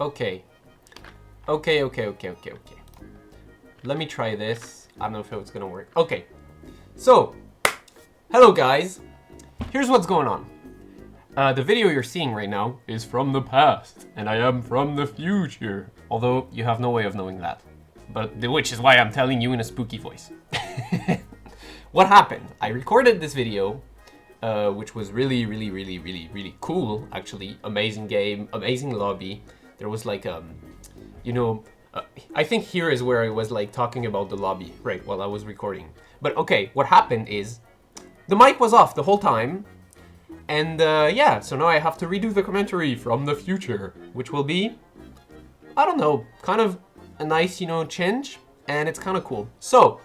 Okay. Okay. Let me try this. I don't know if it's gonna work. Okay. So, hello guys. Here's what's going on. The video you're seeing right now is from the past, and I am from the future. Although, you have no way of knowing that. Which is why I'm telling you in a spooky voice. What happened? I recorded this video, which was really cool, actually. Amazing game, amazing lobby. There was like, I think here is where I was like talking about the lobby, right, while I was recording. But okay, what happened is, the mic was off the whole time. And yeah, so now I have to redo the commentary from the future, which will be, I don't know, kind of a nice, change, and it's kind of cool. So,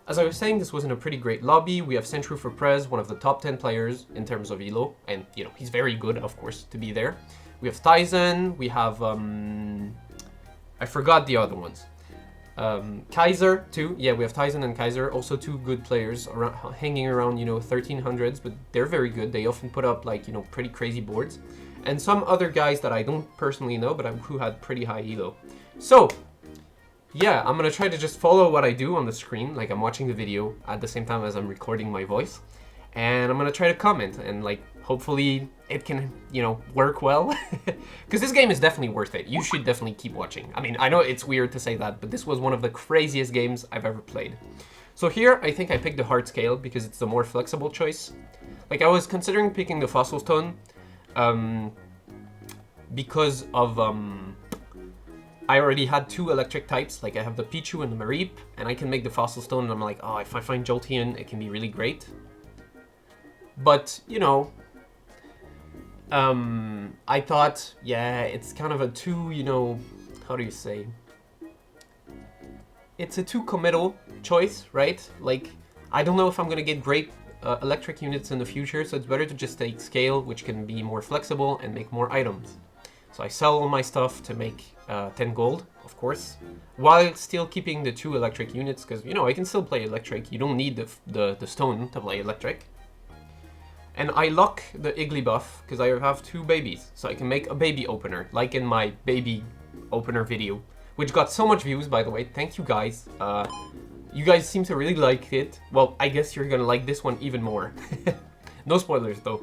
as I was saying, this was in a pretty great lobby. We have Centru for Prez, one of the top 10 players in terms of elo, and he's very good, of course, to be there. We have Tyson, we have, I forgot the other ones. Kaiser too, yeah, we have Tyson and Kaiser, also two good players hanging around 1300s, but they're very good. They often put up like pretty crazy boards, and some other guys that I don't personally know, but who had pretty high elo. So yeah, I'm gonna try to just follow what I do on the screen, like I'm watching the video at the same time as I'm recording my voice, and I'm gonna try to comment and like hopefully it can work well. Because this game is definitely worth it. You should definitely keep watching. I mean, I know it's weird to say that, but this was one of the craziest games I've ever played. So here, I think I picked the hard scale because it's the more flexible choice. Like, I was considering picking the fossil stone because of I already had two electric types. Like, I have the Pichu and the Mareep, and I can make the fossil stone, and I'm like, oh, if I find Jolteon, it can be really great. But I thought, yeah, it's kind of a too, how do you say? It's a too committal choice, right? Like, I don't know if I'm gonna get great electric units in the future, so it's better to just take scale, which can be more flexible and make more items. So I sell all my stuff to make 10 gold, of course, while still keeping the two electric units, because, I can still play electric. You don't need the stone to play electric. And I lock the Iggly buff because I have two babies, so I can make a baby opener, like in my baby opener video, which got so much views, by the way. Thank you guys. You guys seem to really like it. Well, I guess you're gonna like this one even more. No spoilers, though.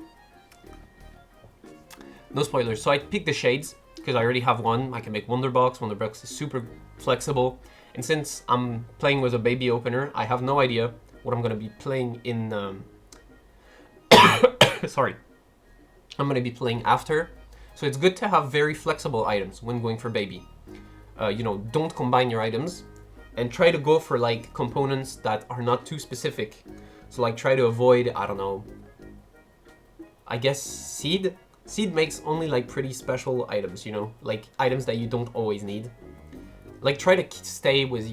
No spoilers. So I picked the shades because I already have one. I can make Wonderbox. Wonderbox is super flexible. And since I'm playing with a baby opener, I have no idea what I'm gonna be playing in... Sorry, I'm gonna be playing after, so it's good to have very flexible items when going for baby. Don't combine your items, and try to go for like components that are not too specific. So like try to avoid, I don't know, I guess seed. Seed makes only like pretty special items, like items that you don't always need. Like try to stay with,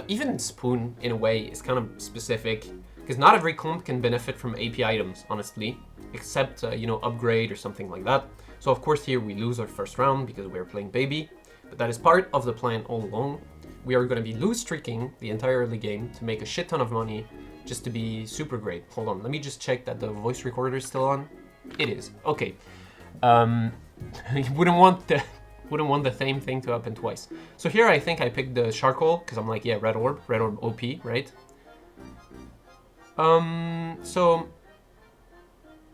even spoon in a way is kind of specific. Because not every comp can benefit from AP items, honestly, except, upgrade or something like that. So, of course, here we lose our first round because we're playing baby, but that is part of the plan all along. We are going to be lose streaking the entire early game to make a shit ton of money just to be super great. Hold on, let me just check that the voice recorder is still on. It is. Okay. You wouldn't want the same thing to happen twice. So here I think I picked the charcoal because I'm like, yeah, red orb OP, right? So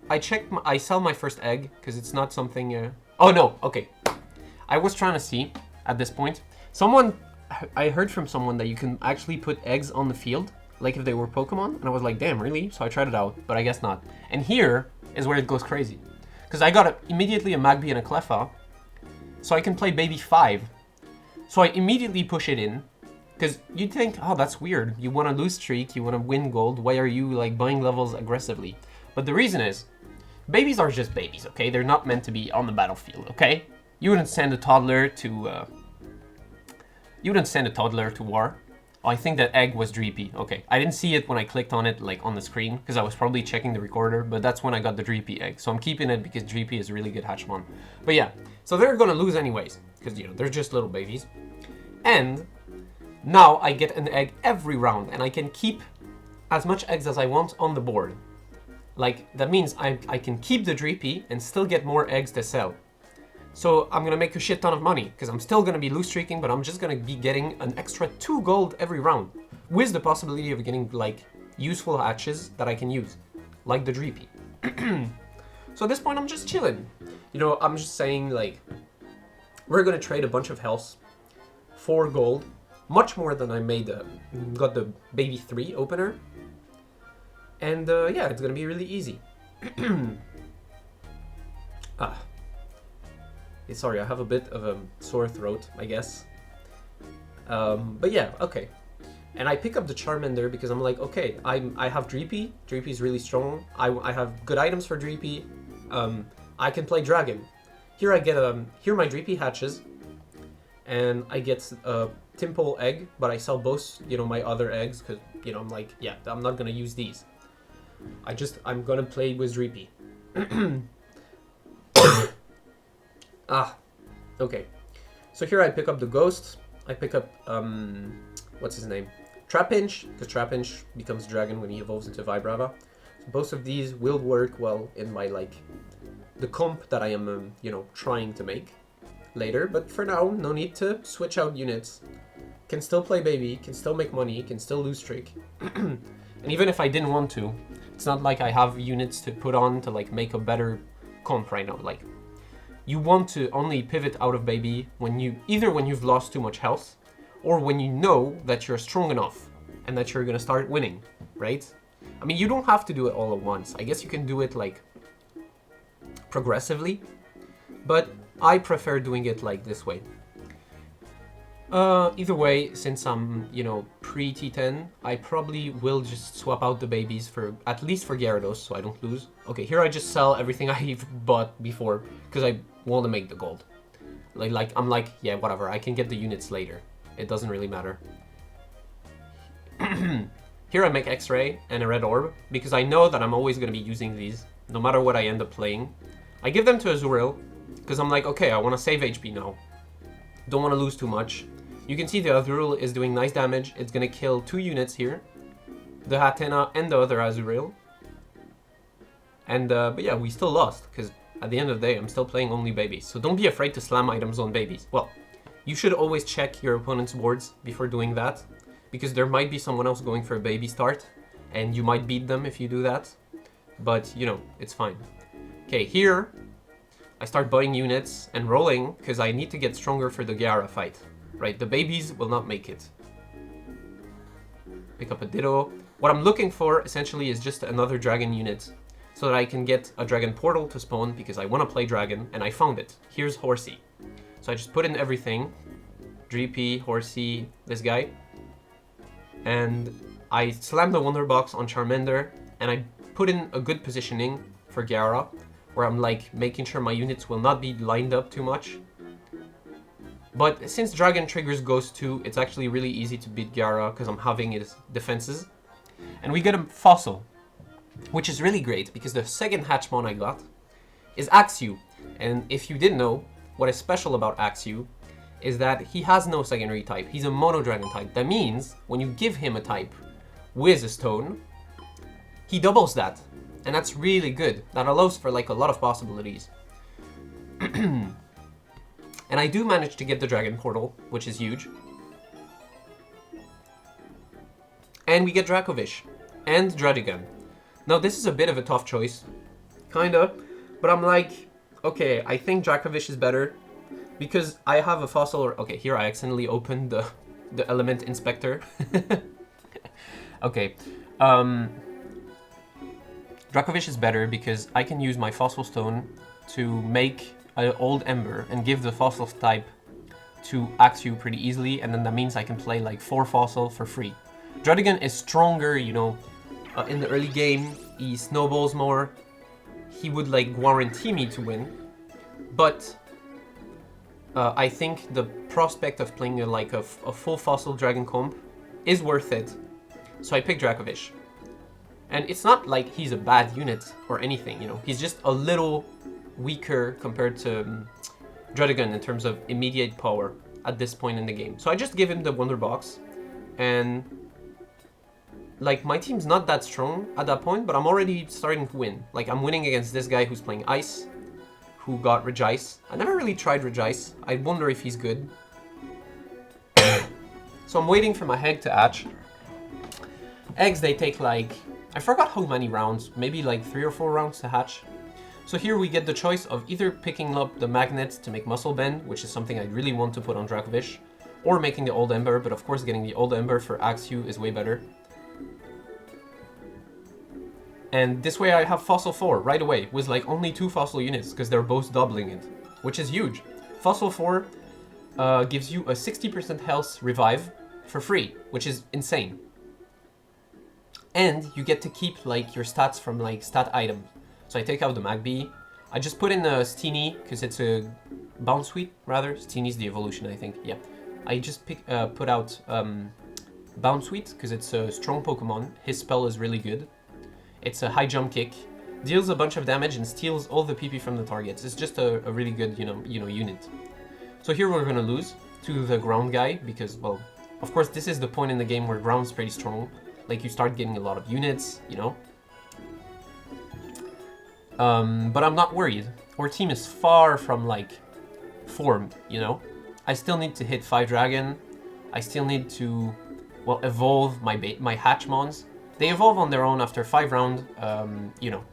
I sell my first egg because it's not something, oh no, okay. I was trying to see at this point, I heard from someone that you can actually put eggs on the field, like if they were Pokemon, and I was like, damn, really? So I tried it out, but I guess not. And here is where it goes crazy, because I got immediately a Magby and a Cleffa, so I can play baby 5. So I immediately push it in. Because you'd think, oh, that's weird. You want to lose streak, you want to win gold. Why are you like buying levels aggressively? But the reason is, babies are just babies, okay? They're not meant to be on the battlefield, okay? You wouldn't send a toddler to war. Oh, I think that egg was Dreepy. Okay, I didn't see it when I clicked on it like on the screen because I was probably checking the recorder. But that's when I got the Dreepy egg. So I'm keeping it because Dreepy is a really good Hatchmon. But yeah, so they're gonna lose anyways because they're just little babies, and now I get an egg every round, and I can keep as much eggs as I want on the board. Like, that means I can keep the Dreepy and still get more eggs to sell. So I'm gonna make a shit ton of money, because I'm still gonna be loose streaking, but I'm just gonna be getting an extra 2 gold every round, with the possibility of getting, like, useful hatches that I can use, like the Dreepy. So at this point, I'm just chilling. You know, I'm just saying, like, we're gonna trade a bunch of health for gold, much more than I made, got the baby 3 opener. And yeah, it's gonna be really easy. Sorry, I have a bit of a sore throat, I guess. But yeah, okay. And I pick up the Charmander because I'm like, okay, I have Dreepy. Dreepy's really strong. I have good items for Dreepy. I can play Dragon. Here I get here my Dreepy hatches, and I get a Timple egg, but I sell both, you know, my other eggs because, you know, I'm like, yeah, I'm not gonna use these. I'm gonna play with Dreepy. Okay. So here I pick up the Ghost. I pick up, what's his name? Trapinch, because Trapinch becomes Dragon when he evolves into Vibrava. So both of these will work well in my, like, the comp that I am, you know, trying to make later. But for now, no need to switch out units. Can still play baby, can still make money, can still lose streak. And even if I didn't want to, it's not like I have units to put on to, like, make a better comp right now. Like, you want to only pivot out of baby when either when you've lost too much health, or when you know that you're strong enough and that you're gonna start winning, right? I mean, you don't have to do it all at once. I guess you can do it, like, progressively, but I prefer doing it like this way. Either way, since I'm, you know, pre-T10, I probably will just swap out the babies for, at least for Gyarados, so I don't lose. Okay, here I just sell everything I've bought before, because I want to make the gold. I'm like, yeah, whatever, I can get the units later. It doesn't really matter. Here I make X-Ray and a Red Orb, because I know that I'm always going to be using these, no matter what I end up playing. I give them to Azurill, because I'm like, okay, I want to save HP now. Don't want to lose too much. You can see the Azurill is doing nice damage. It's going to kill 2 units here. The Hatena and the other Azurill. And, but yeah, we still lost, because at the end of the day, I'm still playing only babies. So don't be afraid to slam items on babies. Well, you should always check your opponent's boards before doing that, because there might be someone else going for a baby start, and you might beat them if you do that. But, you know, it's fine. Okay, here, I start buying units and rolling, because I need to get stronger for the Gyara fight. Right, the babies will not make it. Pick up a Ditto. What I'm looking for, essentially, is just another Dragon unit, so that I can get a Dragon Portal to spawn, because I want to play Dragon, and I found it. Here's Horsey. So I just put in everything. Dreepy, Horsey, this guy. And I slam the Wonder Box on Charmander, and I put in a good positioning for Gyara, where I'm, like, making sure my units will not be lined up too much. But since Dragon triggers Ghost 2, it's actually really easy to beat Gyara because I'm having his defenses. And we get a Fossil, which is really great because the second Hatchmon I got is Axew. And if you didn't know, what is special about Axew is that he has no secondary type. He's a Mono Dragon type. That means when you give him a type with a stone, he doubles that. And that's really good. That allows for, like, a lot of possibilities. And I do manage to get the Dragon Portal, which is huge. And we get Dracovish and Dredigan. Now this is a bit of a tough choice, kinda, but I'm like, okay, I think Dracovish is better because I have a fossil. Okay, here I accidentally opened the Element Inspector. Okay, Dracovish is better because I can use my Fossil Stone to make an Old Ember and give the Fossil type to Axew pretty easily, and then that means I can play like 4 Fossil for free. Dredigan is stronger, you know, in the early game, he snowballs more, he would like guarantee me to win, but I think the prospect of playing a full Fossil Dragon comp is worth it, so I pick Dracovish. And it's not like he's a bad unit or anything, you know, he's just a little weaker compared to Dredigan in terms of immediate power at this point in the game. So I just give him the Wonder Box, and like my team's not that strong at that point, but I'm already starting to win. Like I'm winning against this guy who's playing Ice, who got Regice. I never really tried Regice. I wonder if he's good. So I'm waiting for my egg to hatch. Eggs, they take like, I forgot how many rounds, maybe like 3 or 4 rounds to hatch. So here we get the choice of either picking up the magnets to make Muscle Bend, which is something I really want to put on Dracovish, or making the Old Ember, but of course getting the Old Ember for Axew is way better. And this way I have Fossil 4 right away, with like only 2 Fossil units, because they're both doubling it, which is huge. Fossil 4 gives you a 60% health revive for free, which is insane. And you get to keep like your stats from like stat items. So I take out the Magby. I just put in a Steenie, because it's a Bounce Sweet, rather. Steenie's the evolution, I think, yeah. I just put out Bounce Sweet, because it's a strong Pokemon. His spell is really good. It's a high jump kick, deals a bunch of damage and steals all the PP from the targets. It's just a really good, you know, unit. So here we're gonna lose to the ground guy because, well, of course this is the point in the game where ground's pretty strong. Like you start getting a lot of units, you know. But I'm not worried. Our team is far from like formed, you know. I still need to hit 5 dragon. I still need to, well, evolve my Hatchmons. They evolve on their own after 5 rounds, you know.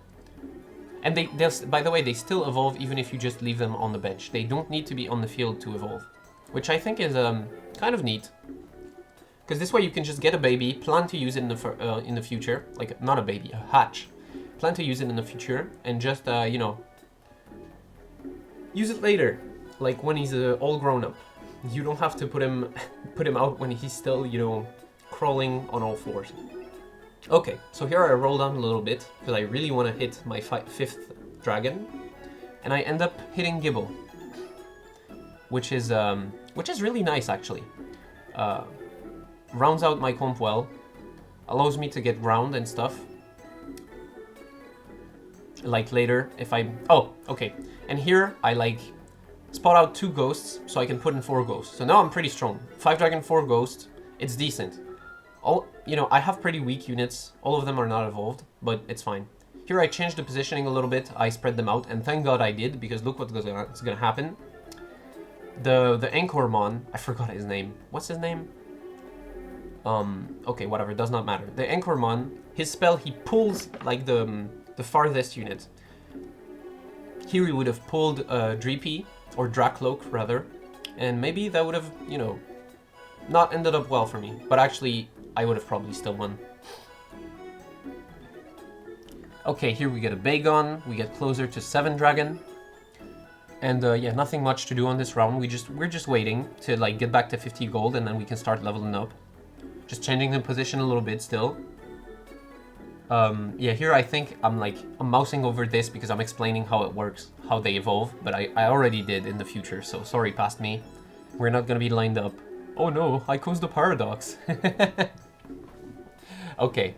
And they'll, by the way, they still evolve even if you just leave them on the bench. They don't need to be on the field to evolve, which I think is kind of neat. Because this way you can just get a baby, plan to use it in the future, like not a baby, a hatch. Plan to use it in the future and just, you know, use it later, like when he's all grown up. You don't have to put him out when he's still, you know, crawling on all fours. Okay, so here I roll down a little bit, because I really want to hit my 5th dragon, and I end up hitting Gibble, which is really nice, actually. Rounds out my comp well, allows me to get ground and stuff, like later, if I... Oh, okay, and here I, like, spot out 2 ghosts, so I can put in 4 ghosts. So now I'm pretty strong. 5 dragon, 4 ghost, it's decent. You know, I have pretty weak units. All of them are not evolved, but it's fine. Here I changed the positioning a little bit. I spread them out, and thank God I did, because look what's gonna happen. The Anchormon, I forgot his name. What's his name? Okay, whatever, does not matter. The Anchormon, his spell, he pulls like the farthest unit. Here he would have pulled Dreepy, or Dracloak rather, and maybe that would have, you know, not ended up well for me, but actually I would have probably still won. Okay, here we get a Bagon, we get closer to 7 dragon, and yeah, nothing much to do on this round. We're just waiting to like get back to 50 gold, and then we can start leveling up. Just changing the position a little bit still. Yeah, here I think I'm mousing over this because I'm explaining how it works, how they evolve, but I already did in the future, so sorry past me. We're not gonna be lined up. Oh no, I caused the paradox. Okay.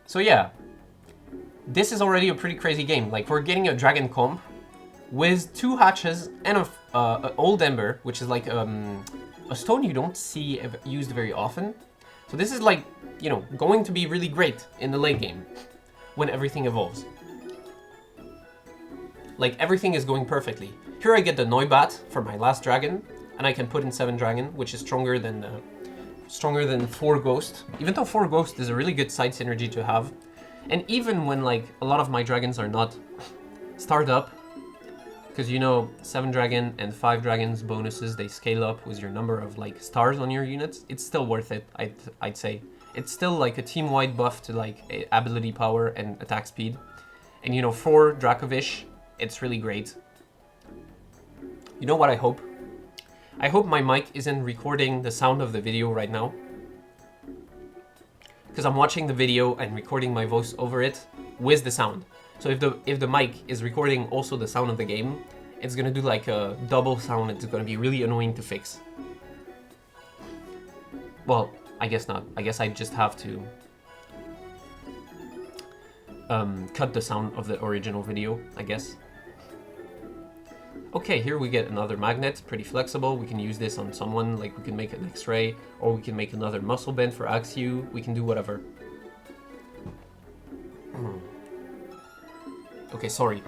So yeah, this is already a pretty crazy game. Like, we're getting a dragon comp with 2 hatches and a old ember, which is like a stone you don't see used very often. So this is like, you know, going to be really great in the late game when everything evolves. Like, everything is going perfectly. Here I get the Noibat for my last dragon, and I can put in 7 dragon, which is stronger than 4 ghost. Even though 4 ghost is a really good side synergy to have, and even when like a lot of my dragons are not start up, because you know 7 dragon and 5 dragons bonuses, they scale up with your number of like stars on your units. It's still worth it, I'd say. It's still like a team-wide buff to like ability power and attack speed, and you know, for Dracovish, it's really great. You know what I hope? I hope my mic isn't recording the sound of the video right now, because I'm watching the video and recording my voice over it with the sound. So if the mic is recording also the sound of the game, it's gonna do like a double sound. It's gonna be really annoying to fix. Well, I guess not. I guess I just have to cut the sound of the original video, I guess. Okay, here we get another magnet, pretty flexible. We can use this on someone, like we can make an X-ray, or we can make another muscle bend for Axew. We can do whatever. Okay, sorry.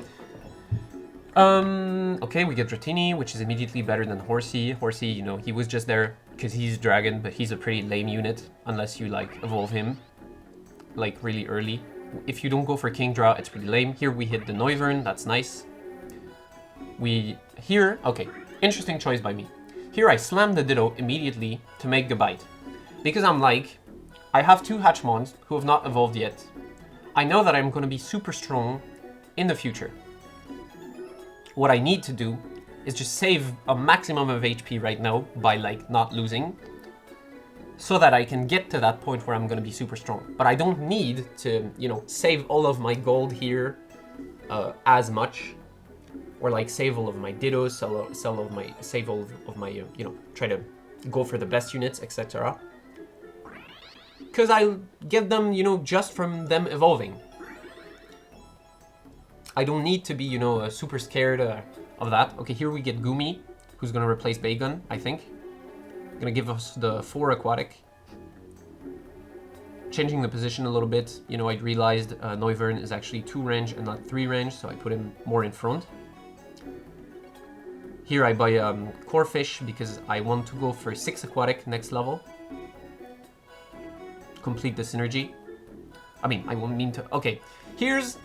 Okay, we get Dratini, which is immediately better than Horsey. Horsey, you know, he was just there because he's dragon, but he's a pretty lame unit unless you like evolve him like really early. If you don't go for Kingdra, it's pretty lame. Here we hit the Noivern, that's nice. Okay, interesting choice by me. Here I slam the Ditto immediately to make the bite. Because I'm like, I have 2 Hatchmons who have not evolved yet. I know that I'm going to be super strong in the future. What I need to do is just save a maximum of HP right now by like not losing, so that I can get to that point where I'm going to be super strong. But I don't need to, you know, save all of my gold here as much, or like save all of my Dittos, save all of my, you know, try to go for the best units, etc. Because I get them, you know, just from them evolving. I don't need to be, you know, super scared of that. Okay, here we get Gumi, who's going to replace Bagon, I think. Gonna give us the 4 aquatic. Changing the position a little bit. You know, I realized Noivern is actually 2 range and not 3 range, so I put him more in front. Here I buy Corefish because I want to go for 6 aquatic next level. Complete the synergy. I mean, I won't mean to... Okay, here's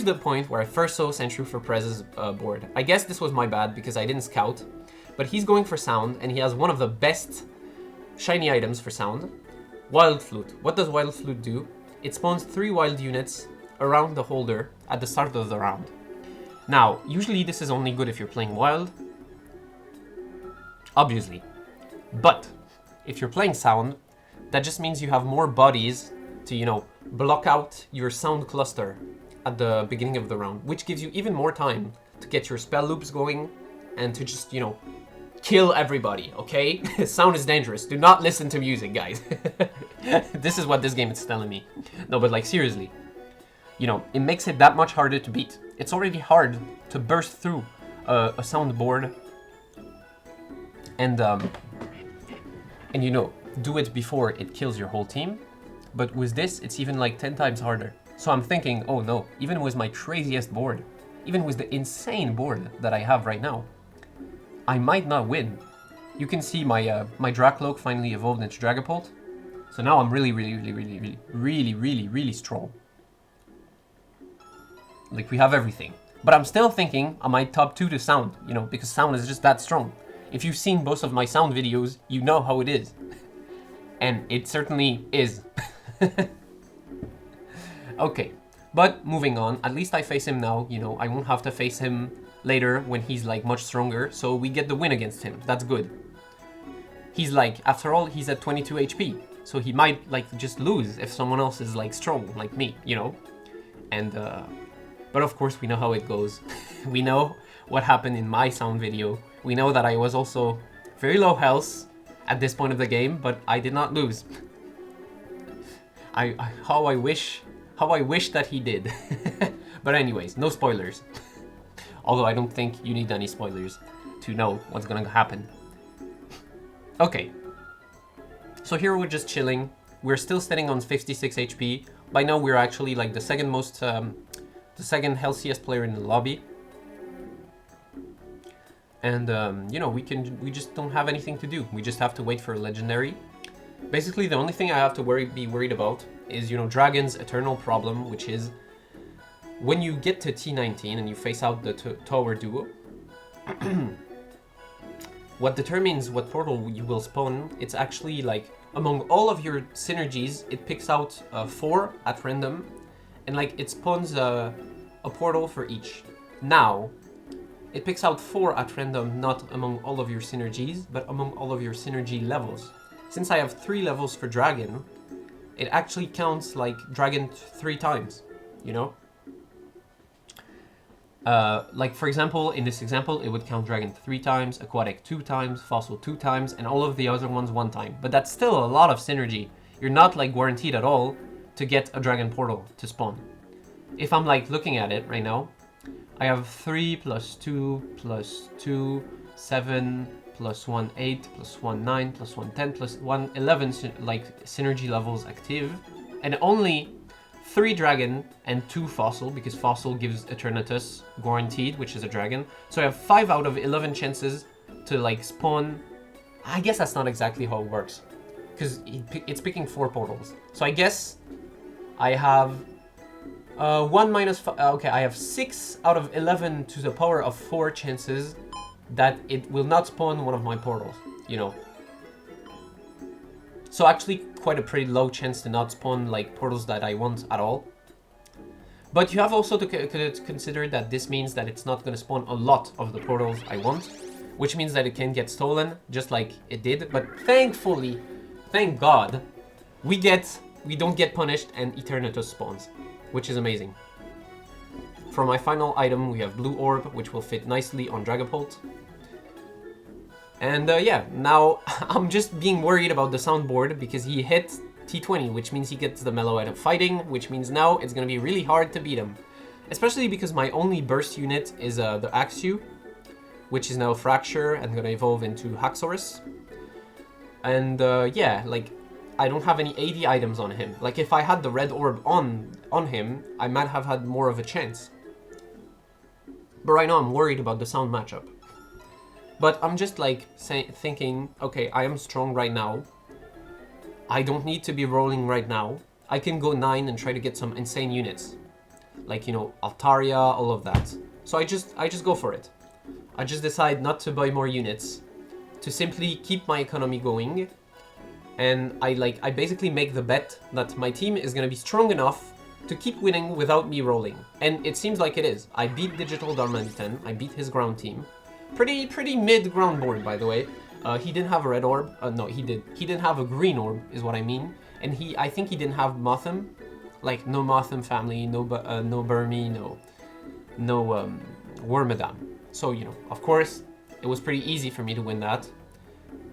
the point where I first saw Sentry for Prez's board. I guess this was my bad because I didn't scout. But he's going for sound, and he has one of the best shiny items for sound. Wild Flute. What does Wild Flute do? It spawns 3 wild units around the holder at the start of the round. Now, usually this is only good if you're playing wild. Obviously. But, if you're playing sound, that just means you have more bodies to, you know, block out your sound cluster at the beginning of the round, which gives you even more time to get your spell loops going and to just, you know, kill everybody, okay? Sound is dangerous. Do not listen to music, guys. This is what this game is telling me. No, but like seriously, you know, it makes it that much harder to beat. It's already hard to burst through a sound board and you know, do it before it kills your whole team. But with this, it's even like 10 times harder. So I'm thinking, oh no, even with my craziest board, even with the insane board that I have right now, I might not win. You can see my my Dracloak finally evolved into Dragapult. So now I'm really strong. Like, we have everything. But I'm still thinking I might top 2 to sound, you know, because sound is just that strong. If you've seen most of my sound videos, you know how it is. And it certainly is. Okay, but moving on, at least I face him now, you know, I won't have to face him later when he's like much stronger, so we get the win against him. That's good. He's like, after all, he's at 22 HP, so he might like just lose if someone else is like strong, like me, you know? And, but of course we know how it goes. We know what happened in my sound video. We know that I was also very low health at this point of the game, but I did not lose. How I wish that he did. But anyways, no spoilers. Although I don't think you need any spoilers to know what's gonna happen. Okay. So here we're just chilling. We're still sitting on 56 HP. By now we're actually like the second healthiest player in the lobby. And you know, we just don't have anything to do. We just have to wait for a legendary. Basically, the only thing I have to be worried about is, you know, Dragon's eternal problem, which is when you get to T19 and you face out the tower duo, what determines what portal you will spawn, it's actually like among all of your synergies, it picks out 4 at random, and like it spawns a portal for each. Now, it picks out 4 at random, not among all of your synergies, but among all of your synergy levels. Since I have 3 levels for Dragon, it actually counts like Dragon 3 times, you know? Like for example, in this example, it would count Dragon 3 times, Aquatic 2 times, Fossil 2 times, and all of the other ones 1 time. But that's still a lot of synergy. You're not like guaranteed at all to get a Dragon portal to spawn. If I'm like looking at it right now, I have 3 plus 2 plus 2, 7 plus 1, 8 plus 1, 9 plus 1, 10 plus 1, 11 like synergy levels active, and only 3 dragon and 2 fossil, because fossil gives Eternatus guaranteed, which is a dragon. So I have 5 out of 11 chances to like spawn. I guess that's not exactly how it works, because it's picking 4 portals. So I guess I have 1 minus okay, I have 6 out of 11 to the power of 4 chances that it will not spawn one of my portals, you know. So actually quite a pretty low chance to not spawn like portals that I want at all. But you have also to consider that this means that it's not going to spawn a lot of the portals I want, which means that it can get stolen just like it did. But thankfully, thank God, we don't get punished and Eternatus spawns, which is amazing. For my final item, we have Blue Orb, which will fit nicely on Dragapult. And yeah, now I'm just being worried about the soundboard because he hit T20, which means he gets the mellow out of fighting, which means now it's going to be really hard to beat him. Especially because my only burst unit is the Axew, which is now Fracture and going to evolve into Haxorus. And yeah, like, I don't have any AD items on him. Like, if I had the red orb on him, I might have had more of a chance. But right now I'm worried about the sound matchup. But I'm just like thinking, okay, I am strong right now. I don't need to be rolling right now. I can go 9 and try to get some insane units. Like, you know, Altaria, all of that. So I just go for it. I just decide not to buy more units, to simply keep my economy going. And I basically make the bet that my team is gonna be strong enough to keep winning without me rolling. And it seems like it is. I beat Digital Darmanitan, I beat his ground team. Pretty mid ground board, by the way. He didn't have a red orb. No, he did. He didn't have a green orb, is what I mean. And I think he didn't have Motham. Like, no Motham family, no Burmy, no Wormadam. So, you know, of course, it was pretty easy for me to win that.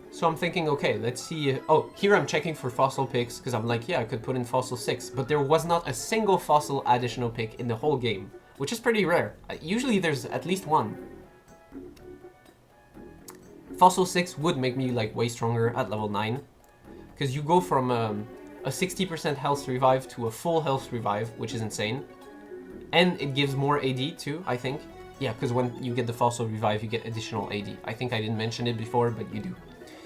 So I'm thinking, okay, let's see. Oh, here I'm checking for fossil picks, because I'm like, yeah, I could put in fossil 6. But there was not a single fossil additional pick in the whole game, which is pretty rare. Usually there's at least one. Fossil 6 would make me like way stronger at level 9, because you go from a 60% health revive to a full health revive, which is insane. And it gives more AD too, I think. Yeah, because when you get the fossil revive, you get additional AD. I think I didn't mention it before, but you do.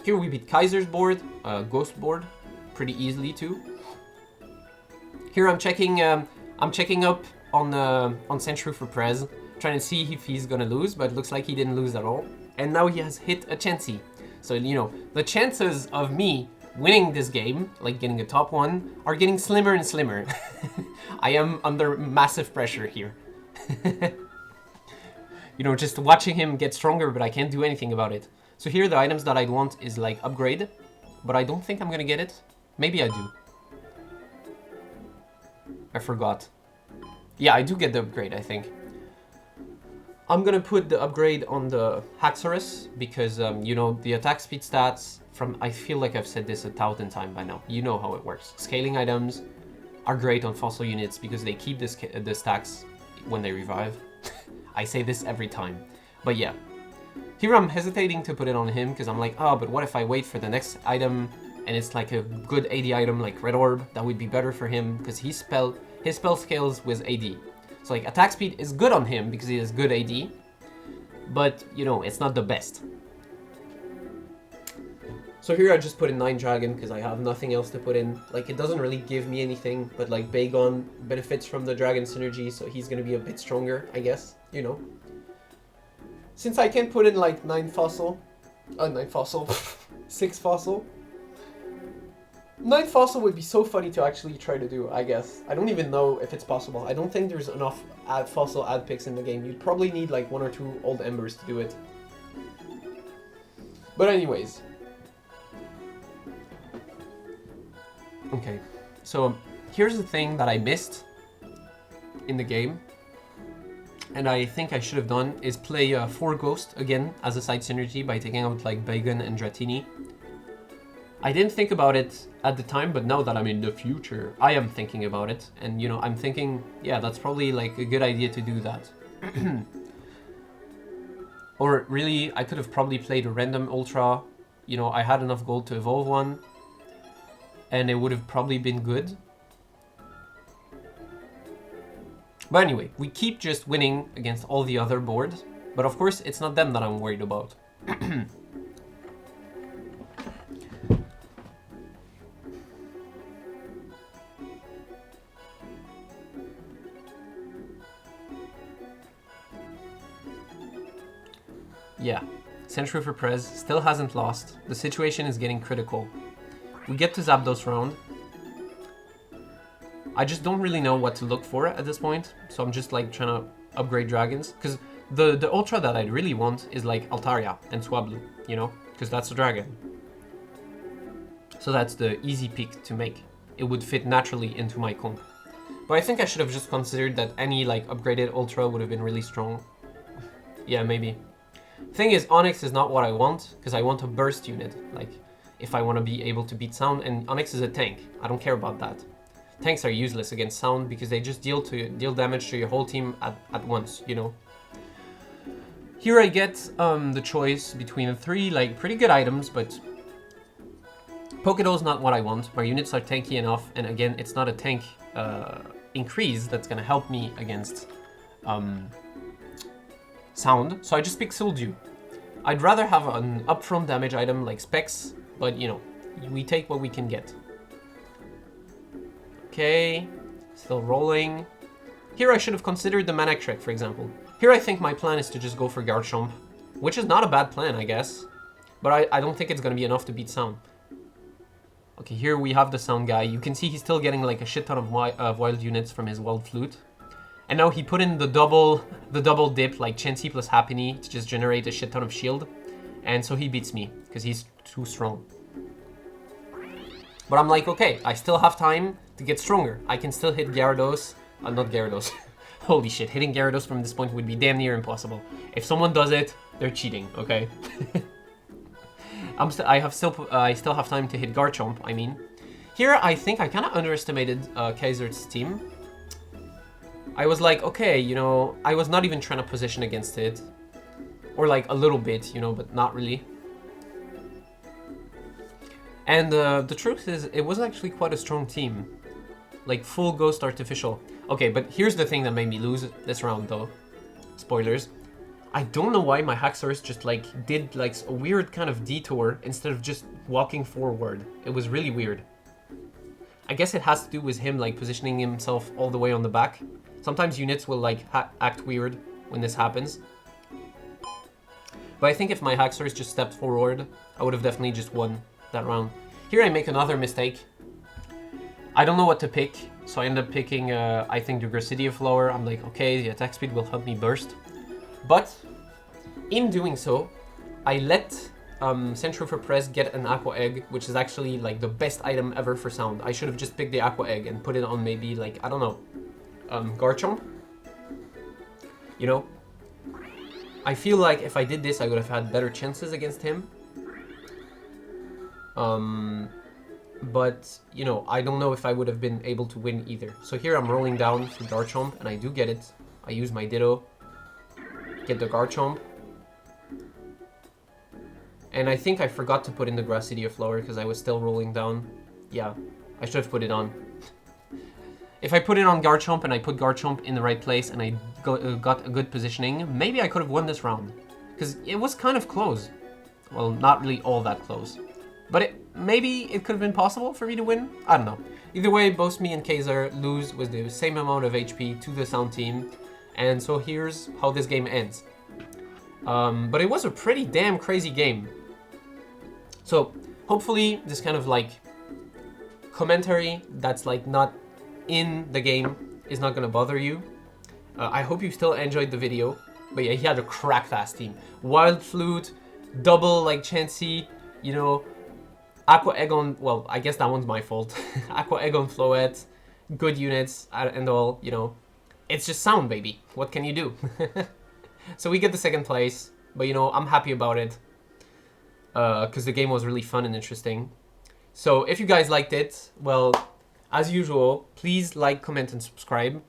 Here we beat Kaiser's board, Ghost board, pretty easily too. Here I'm checking up on Sentry for Prez, trying to see if he's gonna lose, but it looks like he didn't lose at all. And now he has hit a Chansey. So, you know, the chances of me winning this game, like getting a top 1, are getting slimmer and slimmer. I am under massive pressure here. You know, just watching him get stronger, but I can't do anything about it. So here the items that I'd want is like upgrade, but I don't think I'm gonna get it. Maybe I do. I forgot. Yeah, I do get the upgrade, I think. I'm gonna put the upgrade on the Haxorus because, you know, the attack speed stats from, I feel like I've said this 1,000 times by now. You know how it works. Scaling items are great on fossil units because they keep the stacks when they revive. I say this every time. But yeah. Here I'm hesitating to put it on him because I'm like, oh, but what if I wait for the next item and it's like a good AD item like Red Orb? That would be better for him because his spell scales with AD. So like attack speed is good on him because he has good AD, but you know, it's not the best. So here I just put in 9 dragon because I have nothing else to put in. Like, it doesn't really give me anything, but like Bagon benefits from the dragon synergy, so he's gonna be a bit stronger, I guess, you know. Since I can't put in like 9 fossil, 6 fossil. 9 fossil would be so funny to actually try to do, I guess. I don't even know if it's possible. I don't think there's enough fossil ad picks in the game. You'd probably need like 1 or 2 old embers to do it. But anyways. Okay, so here's the thing that I missed in the game. And I think I should have done is play 4 Ghost again as a side synergy by taking out like Bagon and Dratini. I didn't think about it at the time, but now that I'm in the future, I am thinking about it. And, you know, I'm thinking, yeah, that's probably, like, a good idea to do that. Or, really, I could have probably played a random Ultra. You know, I had enough gold to evolve one. And it would have probably been good. But anyway, we keep just winning against all the other boards. But of course, it's not them that I'm worried about. Yeah, Century for Prez still hasn't lost. The situation is getting critical. We get to Zapdos round. I just don't really know what to look for at this point, so I'm just like trying to upgrade dragons. Because the Ultra that I really want is like Altaria and Swablu, you know? Because that's a dragon. So that's the easy pick to make. It would fit naturally into my comp. But I think I should have just considered that any like upgraded Ultra would have been really strong. Yeah, maybe. Thing is, Onyx is not what I want, because I want a burst unit, like, if I want to be able to beat Sound, and Onyx is a tank. I don't care about that. Tanks are useless against Sound, because they just deal damage to your whole team at once, you know? Here I get the choice between 3, like, pretty good items, but Pokédoll's not what I want. My units are tanky enough, and again, it's not a tank increase that's gonna help me against Sound, so I just pick Sildew. I'd rather have an upfront damage item like Specs, but you know, we take what we can get. Okay, still rolling. Here I should have considered the Manectric, for example. Here I think my plan is to just go for Garchomp, which is not a bad plan, I guess. But I don't think it's going to be enough to beat Sound. Okay, here we have the Sound guy. You can see he's still getting like a shit ton of wild units from his Wild Flute. And now he put in the double dip, like Chansey plus Happiny, to just generate a shit ton of shield. And so he beats me, because he's too strong. But I'm like, okay, I still have time to get stronger. I can still hit Gyarados. Not Gyarados. Holy shit, hitting Gyarados from this point would be damn near impossible. If someone does it, they're cheating, okay? I still have time to hit Garchomp, I mean. Here, I think I kind of underestimated KAIJUS' team. I was like, okay, you know, I was not even trying to position against it. Or like a little bit, you know, but not really. And the truth is, it was actually quite a strong team. Like full Ghost Artificial. Okay, but here's the thing that made me lose this round though. Spoilers. I don't know why my Haxorus just like did like a weird kind of detour instead of just walking forward. It was really weird. I guess it has to do with him like positioning himself all the way on the back. Sometimes units will like act weird when this happens. But I think if my Haxorus just stepped forward, I would have definitely just won that round. Here I make another mistake. I don't know what to pick, so I end up picking, I think, the Gracidia Flower. I'm like, okay, the attack speed will help me burst. But in doing so, I let Centro for Press get an Aqua Egg, which is actually like the best item ever for Sound. I should have just picked the Aqua Egg and put it on maybe like, I don't know, Garchomp. You know? I feel like if I did this, I would have had better chances against him. But, you know, I don't know if I would have been able to win either. So here I'm rolling down for Garchomp, and I do get it. I use my Ditto, get the Garchomp. And I think I forgot to put in the Gracidia Flower because I was still rolling down. Yeah, I should have put it on. If I put it on Garchomp and I put Garchomp in the right place and I got a good positioning, maybe I could have won this round. Because it was kind of close. Well, not really all that close. But maybe it could have been possible for me to win? I don't know. Either way, both me and Kaiser lose with the same amount of HP to the Sound team. And so here's how this game ends. But it was a pretty damn crazy game. So hopefully this kind of like commentary that's like not in the game is not gonna bother you. I hope you still enjoyed the video. But yeah, he had a cracked-ass team. Wild Flute, double like Chansey, you know, Aqua Egg on, well, I guess that one's my fault. Aqua Egg on Floette, good units and all, you know. It's just Sound, baby. What can you do? So we get the second place, but you know, I'm happy about it. Because the game was really fun and interesting. So if you guys liked it, well, as usual, please like, comment, and subscribe.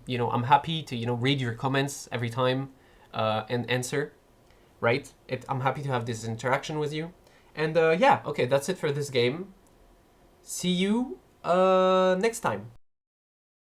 You know, I'm happy to, you know, read your comments every time and answer, right? I'm happy to have this interaction with you. And yeah, okay, that's it for this game. See you next time.